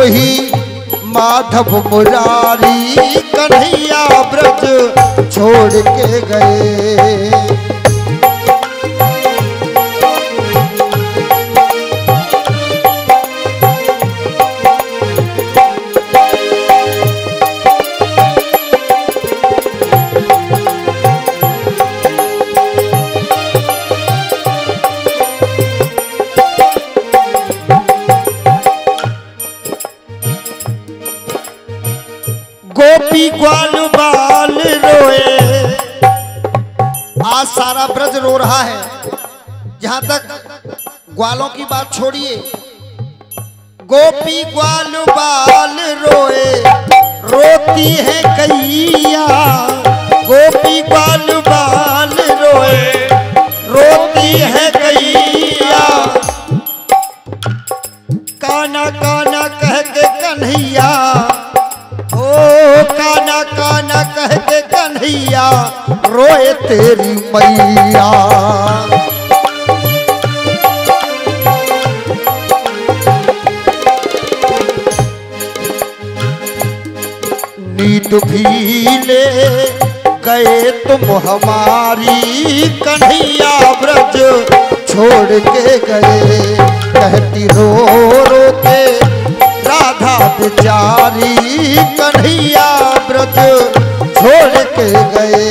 मोही माधव मुरारी कन्हैया ब्रज छोड़ के गए। गोपी ग्वाल बाल रोए। आज सारा ब्रज रो रहा है। जहां तक ग्वालों की बात छोड़िए, गोपी ग्वाल बाल रोए, रोती है कैया। गोपी ग्वाल बाल रोए, रोती है कैया। काना काना कह के कन्हैया, काना काना कह के कन्हैया रोए तेरी मैया। नींद भी ले गए तुम हमारी कन्हैया ब्रज छोड़ के गए। कहती रो रो के राधा बेचारी कन्हैया ब्रज छोड़ के गए।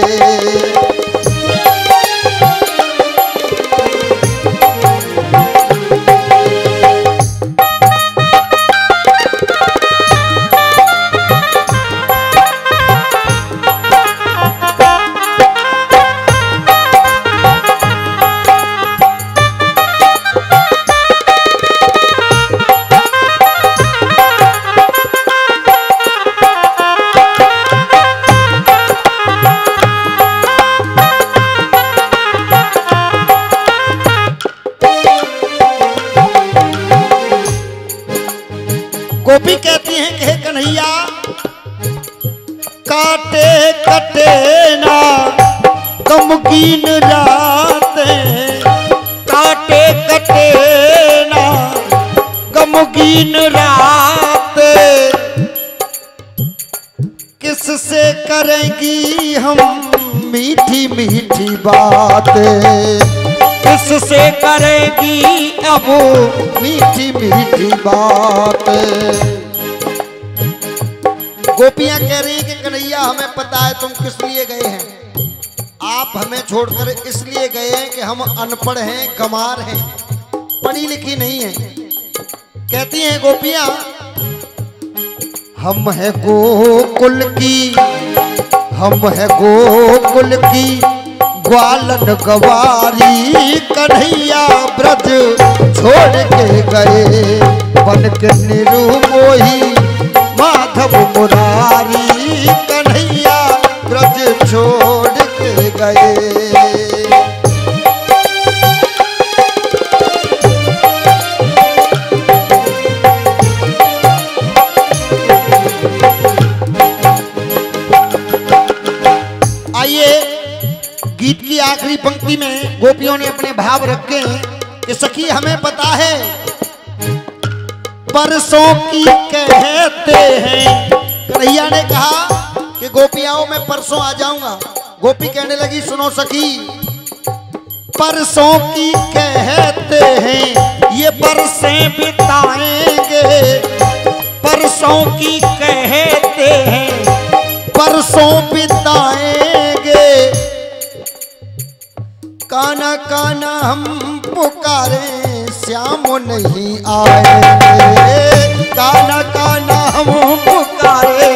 गोपी कहती हैं कि हे कन्हैया, काटे कटे ना गमगीन रातें, काटे कटे ना गमगीन रातें। किससे करेंगी हम मीठी मीठी बातें, किससे करेगी अब मीठी मीठी बातें। गोपियां कह रही कि कन्हैया हमें पता है तुम किस लिए गए हैं। आप हमें छोड़कर इसलिए गए हैं कि हम अनपढ़ हैं, गंवार हैं, पढ़ी लिखी नहीं है। कहती हैं गोपियां, हम हैं गोकुल की, हम हैं गोकुल की ग्वालन गवारी कन्हैया ब्रज छोड़ के गए। बन के निरुमोही माधव मुरारी कन्हैया ब्रज छोड़ के गए। गीत की आखिरी पंक्ति में गोपियों ने अपने भाव रखे हैं कि सखी हमें पता है परसों की कहते हैं। कन्हैया ने कहा कि गोपियाओं में परसों आ जाऊंगा। गोपी कहने लगी सुनो सखी, परसों की कहते हैं ये बरसें बिताएंगे। परसों की कहते हैं परसों बिताएंगे। काना काना हम पुकारे श्याम नहीं आएंगे। काना काना हम पुकारे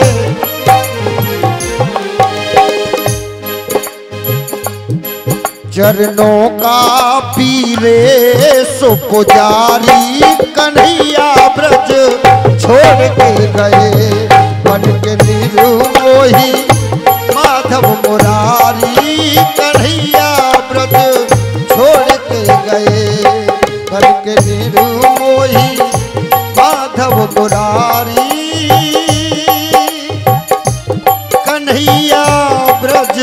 चरणों का पीरे सो पुजारी कन्हैया ब्रज छोड़ के गए। बन के निरुमोही माधव मुरारी कन्हैया ब्रज छोड़ के गए। बन के निरुमोही माधव मुरारी कन्हैया ब्रज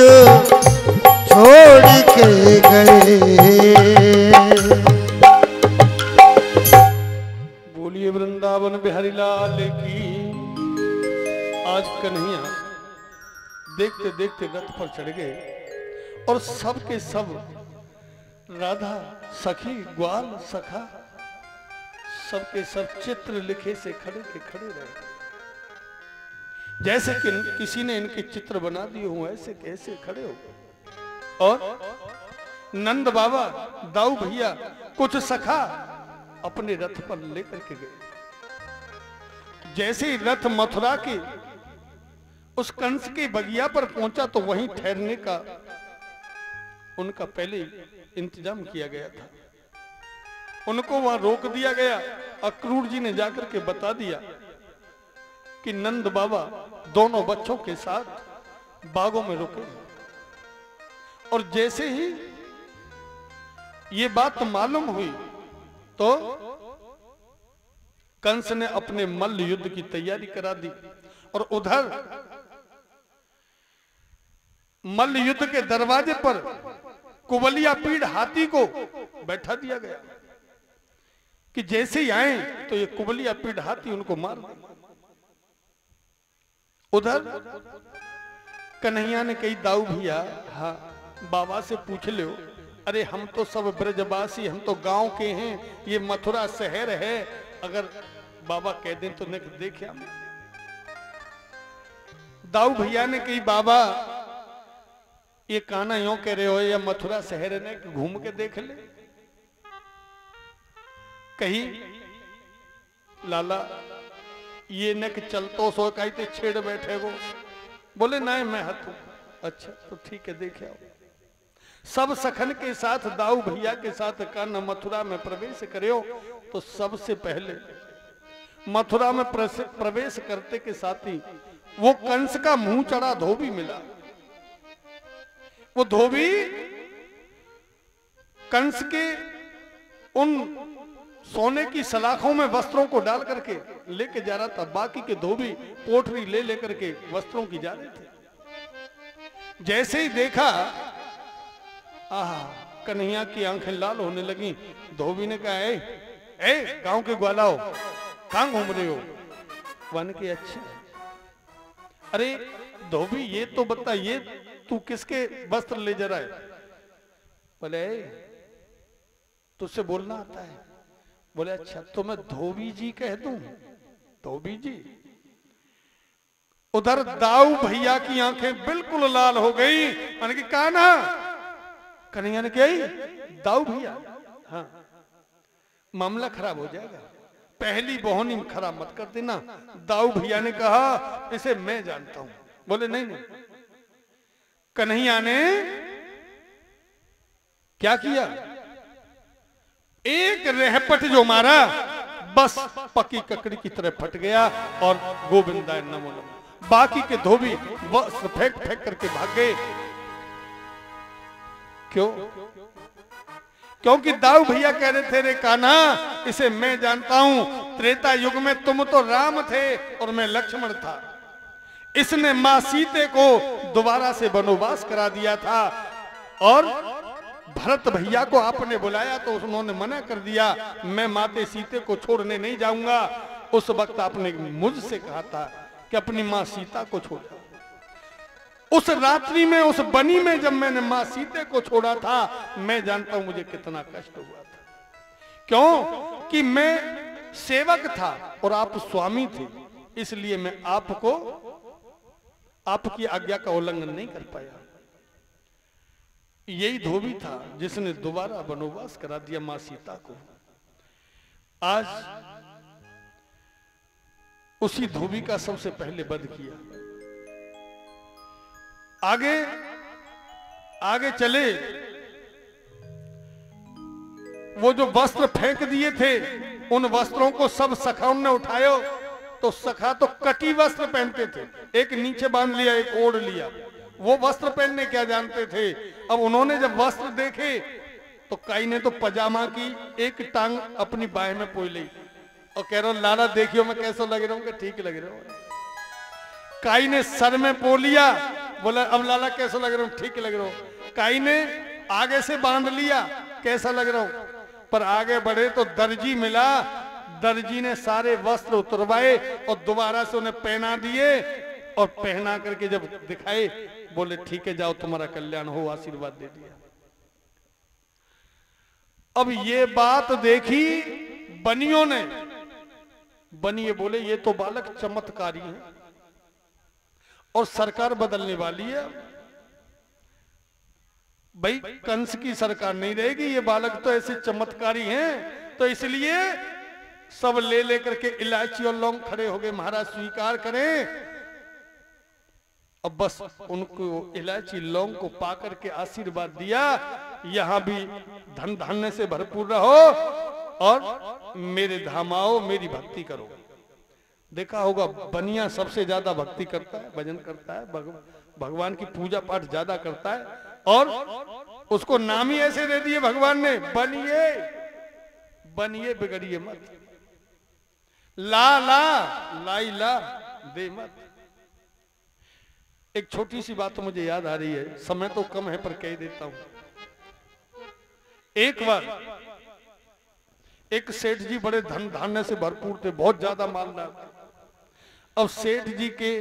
छोड़ के गए। बोलिए वृंदावन बिहारी लाल की। आज कन्हैया देखते देखते रथ पर चढ़ गए और सब के सब राधा सखी ग्वाल सखा सबके सब चित्र लिखे से खड़े के खड़े रहे, जैसे कि किसी ने इनके चित्र बना दिए हो ऐसे कैसे खड़े हो। और नंद बाबा दाऊ भैया कुछ सखा अपने रथ पर लेकर के गए। जैसे ही रथ मथुरा के उस कंस के बगिया पर पहुंचा तो वहीं ठहरने का उनका पहले इंतजाम किया गया था। उनको वहां रोक दिया गया। अक्रूर जी ने जाकर के बता दिया कि नंद बाबा दोनों बच्चों के साथ बागों में रुके। और जैसे ही ये बात मालूम हुई तो कंस ने अपने मल्ल युद्ध की तैयारी करा दी और उधर मल्ल युद्ध के दरवाजे पर कुबलिया पीड़ हाथी को बैठा दिया गया कि जैसे ही आए तो ये कुबलिया पीड़ हाथी उनको मार दे। उधर कन्हैया ने कही दाऊ भैया हाँ बाबा से पूछ लो, अरे हम तो सब ब्रजवासी, हम तो गांव के हैं, ये मथुरा शहर है, अगर बाबा कह दें तो देखे हम। दाऊ भैया ने कही बाबा ये काना यूं कह रहे हो या मथुरा शहर ने घूम के देख ले। कही लाला ये न कि चलतो सो कहते छेड़ बैठे वो। बोले नहीं मैं हूं। अच्छा तो ठीक है देखे आओ। सब सखन के साथ दाऊ भैया के साथ कान्हा मथुरा में प्रवेश करो तो सबसे पहले मथुरा में प्रवेश करते के साथ ही वो कंस का मुंह चढ़ा धोबी मिला। वो धोबी कंस के उन सोने की सलाखों में वस्त्रों को डाल करके लेके जा रहा था। बाकी के धोबी पोटरी ले लेकर के वस्त्रों की जा रहे थे। जैसे ही देखा आहा कन्हैया की आंखें लाल होने लगी। धोबी ने कहा ए गांव के ग्वालाओ कहां घूम रहे हो? वन के अच्छे। अरे धोबी ये तो बता ये तू किसके वस्त्र ले जा रहा है? बोले तुझसे बोलना आता है? बोले अच्छा तो मैं धोबी जी कह दूं? धोबी जी। उधर दाऊ भैया की आंखें बिल्कुल लाल हो गई। मैंने कहा कान्हा, कन्हैया ने कहा दाऊ भैया हाँ मामला खराब हो जाएगा, पहली बहनी खराब मत कर देना। दाऊ भैया ने कहा इसे मैं जानता हूं। बोले नहीं नहीं। कन्हैया ने क्या किया? एक रहपट जो मारा बस पक्की ककड़ी की तरह फट गया और गोविंदाय नमो नमः। बाकी के धोबी वस्त्र फेंक फेंक करके भाग गए। क्यों? क्योंकि दाऊ भैया कह रहे थे रे कान्हा इसे मैं जानता हूं, त्रेता युग में तुम तो राम थे और मैं लक्ष्मण था। इसने मां सीते को दोबारा से वनवास करा दिया था और भरत भैया को आपने बुलाया तो उन्होंने मना कर दिया, मैं माते सीते को छोड़ने नहीं जाऊंगा। उस वक्त आपने मुझसे कहा था कि अपनी मां सीता को छोड़ा। उस रात्रि में उस बनी में जब मैंने मां सीते को छोड़ा था मैं जानता हूं मुझे कितना कष्ट हुआ था। क्यों कि मैं सेवक था और आप स्वामी थे, इसलिए मैं आपको आपकी आज्ञा का उल्लंघन नहीं कर पाया। यही धोबी था जिसने दोबारा वनवास करा दिया मां सीता को। आज उसी धोबी का सबसे पहले वध किया। आगे आगे चले, वो जो वस्त्र फेंक दिए थे उन वस्त्रों को सब सखाओं ने उठायो तो सखा तो कटी वस्त्र पहनते थे, एक नीचे बांध लिया एक ओढ़ लिया। वो वस्त्र पहनने क्या जानते थे। अब उन्होंने जब वस्त्र देखे तो कई ने तो पजामा की एक टांग अपनी बाह में पोई ली और कह रहा लाला देखियो मैं कैसा लग रहा हूं? ठीक लग रहा हूं। कई ने सर में पो लिया, बोला अब लाला कैसा लग रहा हूं? ठीक लग रहा हूं। कई ने आगे से बांध लिया, कैसा लग रहा हूं? पर आगे बढ़े तो दर्जी मिला, दर्जी ने सारे वस्त्र उतरवाए और दोबारा से उन्हें पहना दिए। और पहना करके जब दिखाए, बोले ठीक है जाओ तुम्हारा कल्याण हो, आशीर्वाद दे दिया। अब ये बात देखी बनियों ने, बनिए बोले ये तो बालक चमत्कारी है और सरकार बदलने वाली है। भाई कंस की सरकार नहीं रहेगी, ये बालक तो ऐसे चमत्कारी हैं, तो इसलिए सब ले लेकर के इलायची और लौंग खड़े हो गए, महाराज स्वीकार करें। अब बस उनको इलायची लौंग को पा करके आशीर्वाद दिया, यहां भी धन धान्य से भरपूर रहो और मेरे धाम आओ, मेरी भक्ति करो। देखा होगा बनिया सबसे ज्यादा भक्ति करता है, भजन करता है, भगवान की पूजा पाठ ज्यादा करता है, और उसको नाम ही ऐसे दे दिए भगवान ने, बनिए बनिए बिगड़िए मत, ला ला लाई ला दे मत। एक छोटी सी बात तो मुझे याद आ रही है, समय तो कम है पर कह देता हूं। एक बार एक सेठ जी बड़े धन धान्य से भरपूर थे, बहुत ज्यादा मालदार थे। अब सेठ जी के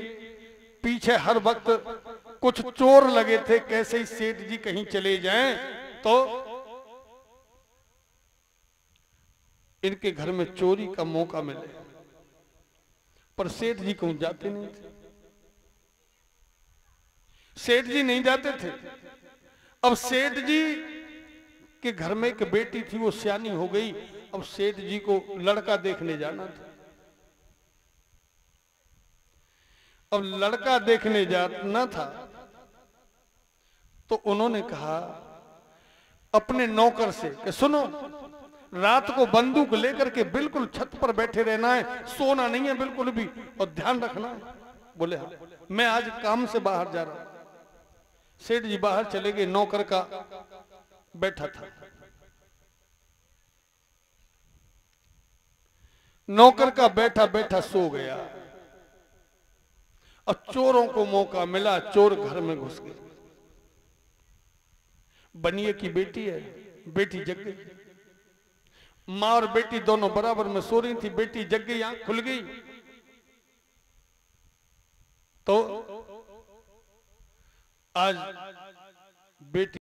पीछे हर वक्त कुछ चोर लगे थे, कैसे ही सेठ जी कहीं चले जाएं तो इनके घर में चोरी का मौका मिले, पर सेठ जी कहीं जाते नहीं थे, सेठ जी नहीं जाते थे। अब सेठ जी के घर में एक बेटी थी, वो सियानी हो गई, अब सेठ जी को लड़का देखने जाना था। अब लड़का देखने जाना था तो उन्होंने कहा अपने नौकर से कि सुनो, रात को बंदूक लेकर के बिल्कुल छत पर बैठे रहना है, सोना नहीं है बिल्कुल भी, और ध्यान रखना है। बोले हाँ, मैं आज काम से बाहर जा रहा हूं। सेठ जी बाहर चले गए, नौकर का बैठा था। नौकर का बैठा बैठा सो गया और चोरों को मौका मिला, चोर घर में घुस गए। बनिए की बेटी है, बेटी जग गई, माँ और बेटी दोनों बराबर में सो रही थी, बेटी जग गई, आंख खुल गई तो आज बेटी